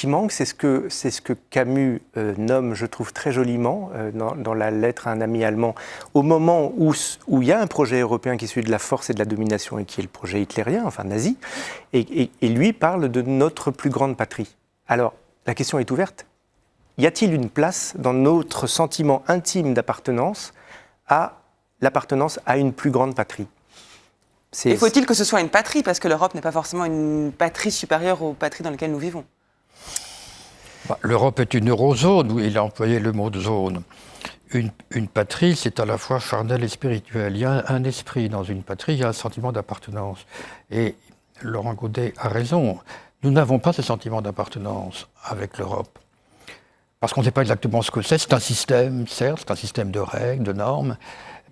qui manque, c'est ce que Camus nomme, je trouve très joliment, dans la lettre à un ami allemand, au moment où il y a un projet européen qui est celui de la force et de la domination et qui est le projet hitlérien, enfin nazi, et lui parle de notre plus grande patrie. Alors, la question est ouverte. Y a-t-il une place dans notre sentiment intime d'appartenance à l'appartenance à une plus grande patrie ? Et faut-il que ce soit une patrie ? Parce que l'Europe n'est pas forcément une patrie supérieure aux patries dans lesquelles nous vivons. L'Europe est une eurozone, où il a employé le mot de zone. Une patrie, c'est à la fois charnel et spirituel. Il y a un esprit dans une patrie, il y a un sentiment d'appartenance. Et Laurent Godet a raison. Nous n'avons pas ce sentiment d'appartenance avec l'Europe. Parce qu'on ne sait pas exactement ce que c'est. C'est un système, certes, c'est un système de règles, de normes,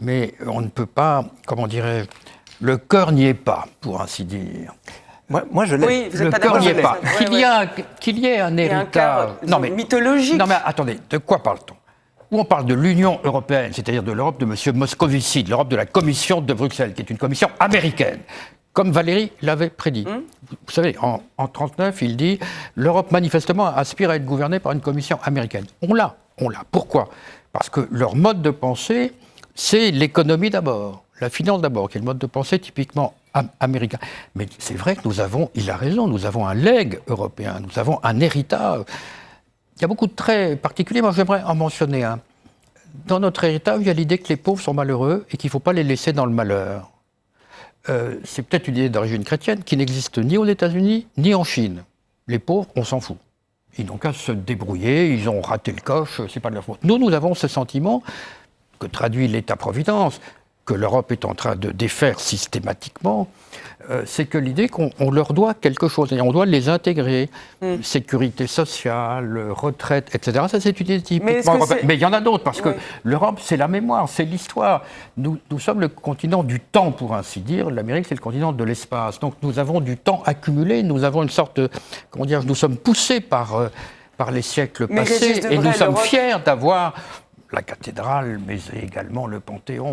mais on ne peut pas, comment dirais-je, le cœur n'y est pas, pour ainsi dire. Moi je l'ai. Oui, vous Le êtes pas cœur d'accord n'y est avec pas. ça. Qu'il y ait un héritage. Mythologique. Non mais attendez, de quoi parle-t-on ? Où on parle de l'Union européenne, c'est-à-dire de l'Europe de M. Moscovici, de l'Europe de la Commission de Bruxelles, qui est une commission américaine, comme Valéry l'avait prédit. Vous savez, en 1939, il dit « L'Europe manifestement aspire à être gouvernée par une commission américaine ». On l'a. Pourquoi ? Parce que leur mode de pensée, c'est l'économie d'abord, la finance d'abord, qui est le mode de pensée typiquement américain. Mais c'est vrai que il a raison, nous avons un legs européen, nous avons un héritage. Il y a beaucoup de traits particuliers, moi j'aimerais en mentionner un. Dans notre héritage, il y a l'idée que les pauvres sont malheureux et qu'il ne faut pas les laisser dans le malheur. C'est peut-être une idée d'origine chrétienne qui n'existe ni aux États-Unis ni en Chine. Les pauvres, on s'en fout. Ils n'ont qu'à se débrouiller, ils ont raté le coche, c'est pas de leur faute. Nous avons ce sentiment que traduit l'État-providence, que l'Europe est en train de défaire systématiquement, c'est que l'idée qu'on leur doit quelque chose, et on doit les intégrer, sécurité sociale, retraite, etc. Ça, c'est une idée typiquement européenne. Mais il y en a d'autres, parce que l'Europe, c'est la mémoire, c'est l'histoire. Nous sommes le continent du temps, pour ainsi dire. L'Amérique, c'est le continent de l'espace. Donc nous avons du temps accumulé, nous avons une sorte de... Comment dire, nous sommes poussés par les siècles passés, et nous sommes fiers d'avoir la cathédrale, mais également le Panthéon.